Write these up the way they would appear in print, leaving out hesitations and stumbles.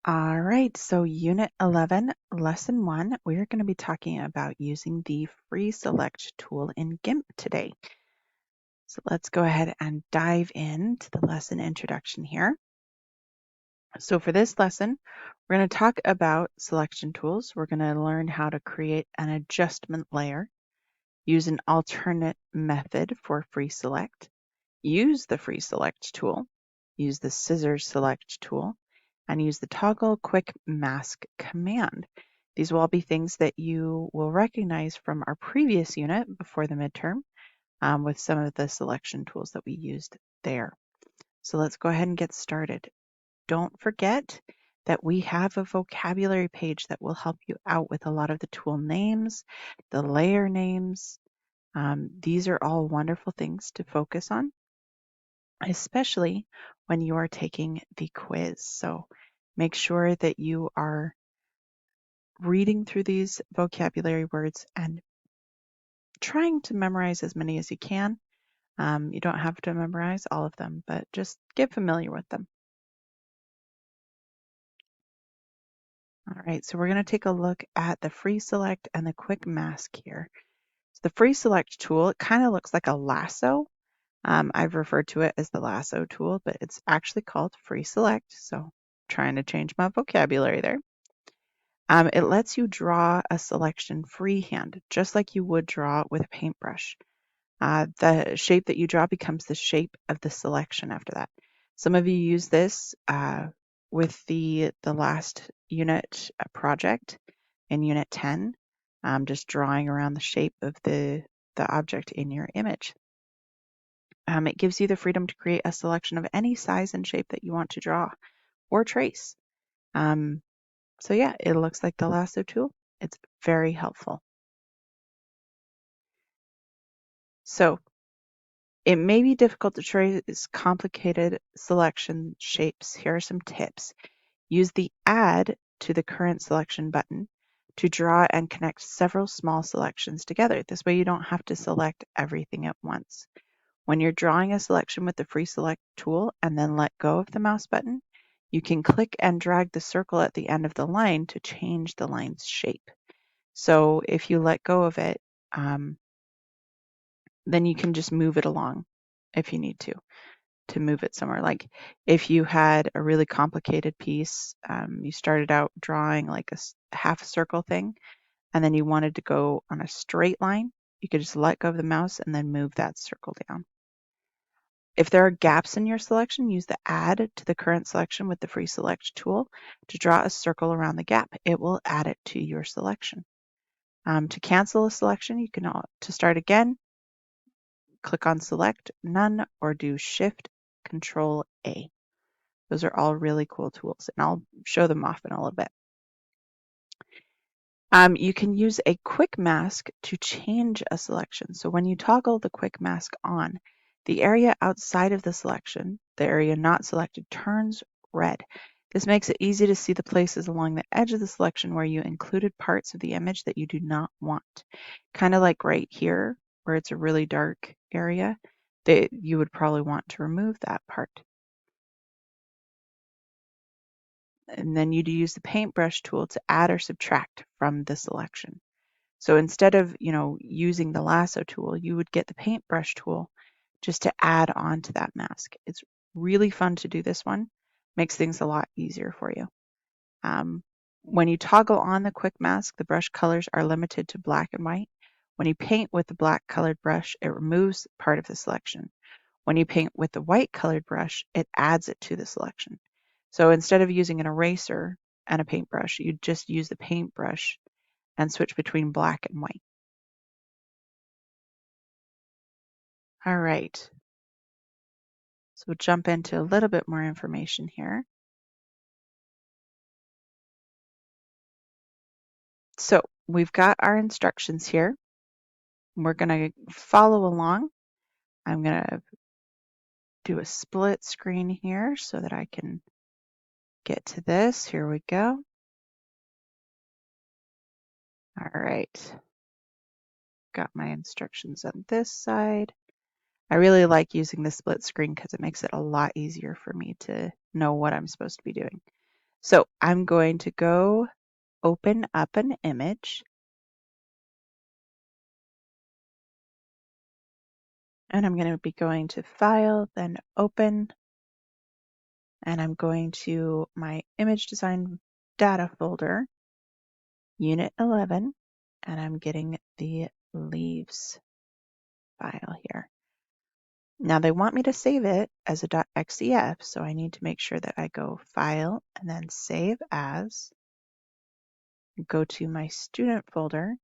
All right, so Unit 11, Lesson 1, we're going to be talking about using the Free Select tool in GIMP today. So let's go ahead and dive into the lesson introduction here. So for this lesson, we're going to talk about selection tools. We're going to learn how to create an adjustment layer, use an alternate method for Free Select, use the Free Select tool, use the Scissors Select tool, and use the toggle quick mask command. These will all be things that you will recognize from our previous unit before the midterm with some of the selection tools that we used there. So let's go ahead and get started. Don't forget that we have a vocabulary page that will help you out with a lot of the tool names, the layer names. These are all wonderful things to focus on, especially when you are taking the quiz. So make sure that you are reading through these vocabulary words and trying to memorize as many as you can. You don't have to memorize all of them, but just get familiar with them. All right, so we're going to take a look at the Free Select and the Quick Mask here. So the Free Select tool, it kind of looks like a lasso. I've referred to it as the lasso tool, but it's actually called Free Select, so trying to change my vocabulary there. It lets you draw a selection freehand, just like you would draw with a paintbrush. The shape that you draw becomes the shape of the selection after that. Some of you use this with the last unit project in Unit 10, just drawing around the shape of the object in your image. It gives you the freedom to create a selection of any size and shape that you want to draw or trace. So yeah, it looks like the lasso tool. It's very helpful. So it may be difficult to trace complicated selection shapes. Here are some tips. Use the Add to the current selection button to draw and connect several small selections together. This way you don't have to select everything at once. When you're drawing a selection with the Free Select tool and then let go of the mouse button, you can click and drag the circle at the end of the line to change the line's shape. So if you let go of it, then you can just move it along if you need to move it somewhere. Like if you had a really complicated piece, you started out drawing like a half a circle thing, and then you wanted to go on a straight line, you could just let go of the mouse and then move that circle down. If there are gaps in your selection, use the Add to the current selection with the Free Select tool to draw a circle around the gap. It will add it to your selection. To cancel a selection, you can, to start again, click on Select, None, or do Shift Control A. Those are all really cool tools, and I'll show them off in a little bit. You can use a quick mask to change a selection. So when you toggle the quick mask on, the area outside of the selection, the area not selected, turns red. This makes it easy to see the places along the edge of the selection where you included parts of the image that you do not want. Kind of like right here, where it's a really dark area, that you would probably want to remove that part. And then you'd use the paintbrush tool to add or subtract from the selection. So instead of, using the lasso tool, you would get the paintbrush tool just to add on to that mask. It's really fun to do this one. Makes things a lot easier for you. When you toggle on the quick mask, the brush colors are limited to black and white. When you paint with the black colored brush, it removes part of the selection. When you paint with the white colored brush, it adds it to the selection. So instead of using an eraser and a paintbrush, you just use the paintbrush and switch between black and white. All right. So we'll jump into a little bit more information here. So we've got our instructions here. We're going to follow along. I'm going to do a split screen here so that I can get to this. Here we go. All right. Got my instructions on this side. I really like using the split screen because it makes it a lot easier for me to know what I'm supposed to be doing. So I'm going to go open up an image. And I'm going to be going to File, then Open. And I'm going to my Image Design Data folder, Unit 11, and I'm getting the leaves file here. Now they want me to save it as a .xcf, so I need to make sure that I go File and then Save As. Go to my student folder,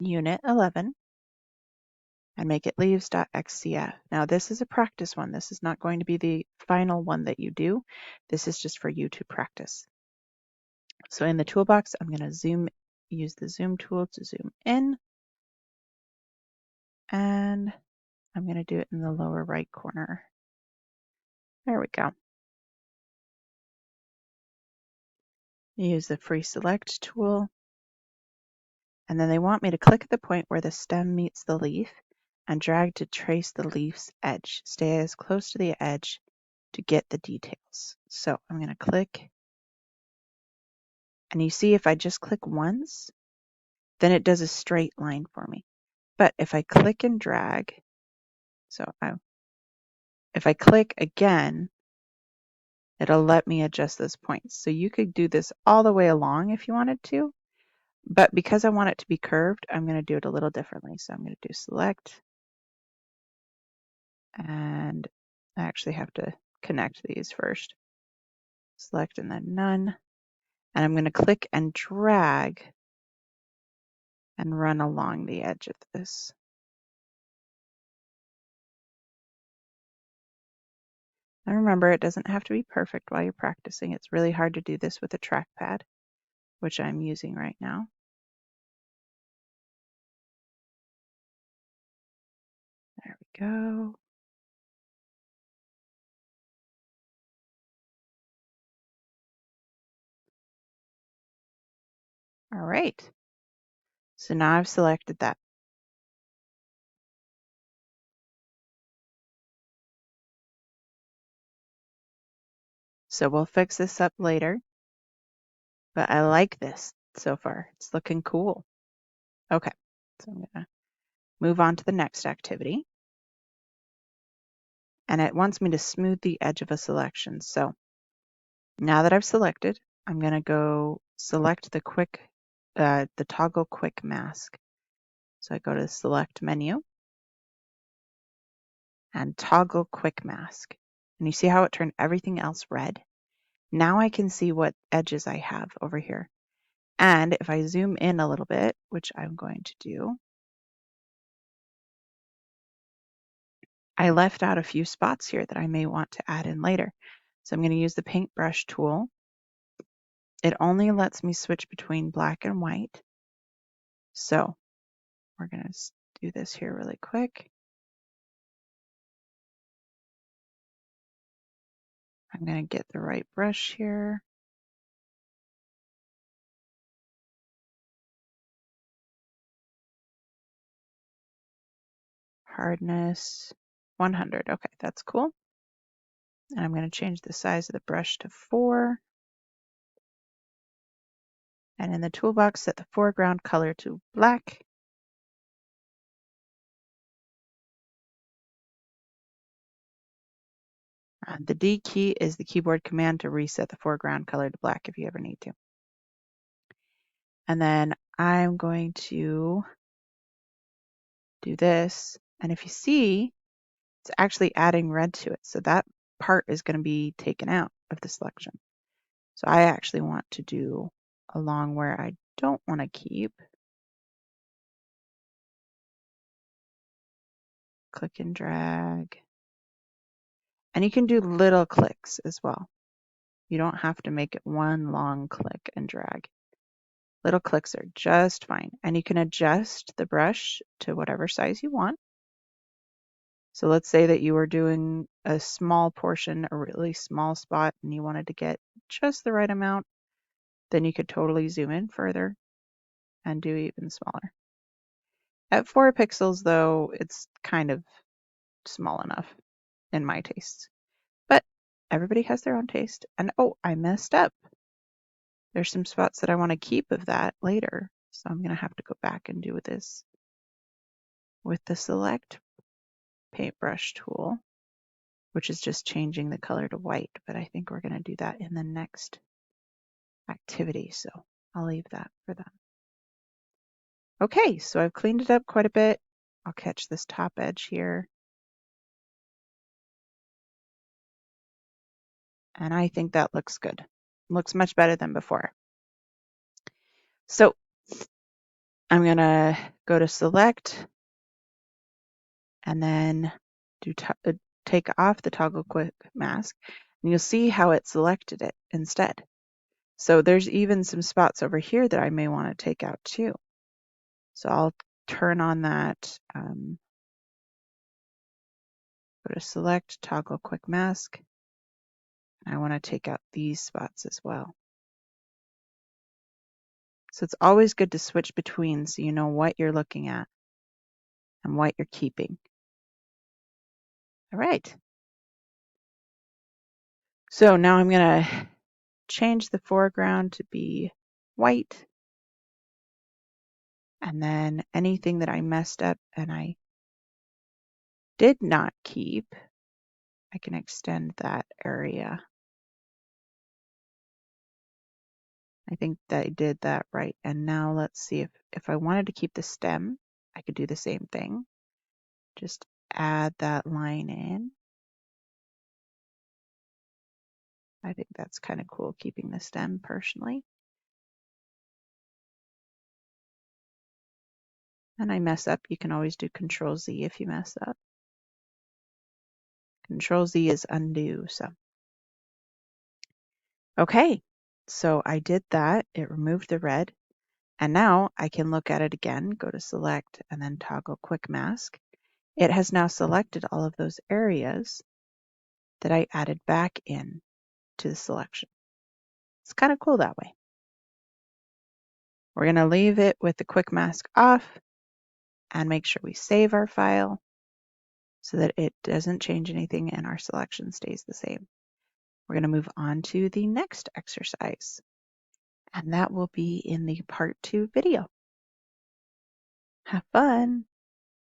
Unit 11, and make it leaves.xcf. Now this is a practice one. This is not going to be the final one that you do. This is just for you to practice. So in the toolbox, I'm going to use the zoom tool to zoom in, and I'm going to do it in the lower right corner. There we go. Use the free select tool, and then they want me to click at the point where the stem meets the leaf and drag to trace the leaf's edge. Stay as close to the edge to get the details. So I'm going to click, and you see if I just click once, then it does a straight line for me. But if I click and drag, if I click again, it'll let me adjust those points. So you could do this all the way along if you wanted to, but because I want it to be curved, I'm going to do it a little differently. So I'm going to do select, and I actually have to connect these first. Select and then none. And I'm going to click and drag and run along the edge of this. And remember, it doesn't have to be perfect while you're practicing. It's really hard to do this with a trackpad, which I'm using right now. There we go. All right. So now I've selected that. So we'll fix this up later, but I like this so far. It's looking cool. Okay, so I'm gonna move on to the next activity. And it wants me to smooth the edge of a selection. So now that I've selected, I'm gonna go select the toggle quick mask. So I go to the select menu and toggle quick mask. And you see how it turned everything else red? Now I can see what edges I have over here. And if I zoom in a little bit, which I'm going to do, I left out a few spots here that I may want to add in later. So I'm going to use the paintbrush tool. It only lets me switch between black and white. So we're going to do this here really quick. I'm going to get the right brush here. Hardness 100. Okay, that's cool. And I'm going to change the size of the brush to 4. And in the toolbox, set the foreground color to black. The D key is the keyboard command to reset the foreground color to black if you ever need to. And then I'm going to do this. And if you see, it's actually adding red to it. So that part is going to be taken out of the selection. So I actually want to do along where I don't want to keep. Click and drag. And you can do little clicks as well. You don't have to make it one long click and drag. Little clicks are just fine. And you can adjust the brush to whatever size you want. So let's say that you were doing a small portion, a really small spot, and you wanted to get just the right amount, then you could totally zoom in further and do even smaller. At 4 pixels though, it's kind of small enough in my taste. But everybody has their own taste. And oh, I messed up. There's some spots that I want to keep of that later. So I'm going to have to go back and do this with the Select Paintbrush tool, which is just changing the color to white. But I think we're going to do that in the next activity. So I'll leave that for them. Okay, so I've cleaned it up quite a bit. I'll catch this top edge here. And I think that looks good. Looks much better than before. So I'm going to go to Select and then take off the Toggle Quick Mask. And you'll see how it selected it instead. So there's even some spots over here that I may want to take out too. So I'll turn on that, go to Select, Toggle Quick Mask. And I want to take out these spots as well. So it's always good to switch between so you know what you're looking at and what you're keeping. All right. So now I'm going to change the foreground to be white. And then anything that I messed up and I did not keep, I can extend that area. I think that I did that right. And now let's see if I wanted to keep the stem, I could do the same thing. Just add that line in. I think that's kind of cool, keeping the stem personally. And I mess up, you can always do Control Z if you mess up. Control Z is undo. So, okay, so I did that. It removed the red. And now I can look at it again, go to Select and then Toggle Quick Mask. It has now selected all of those areas that I added back in to the selection. It's kind of cool that way. We're going to leave it with the Quick Mask off and make sure we save our file so that it doesn't change anything and our selection stays the same. We're going to move on to the next exercise, and that will be in the part 2 video. Have fun!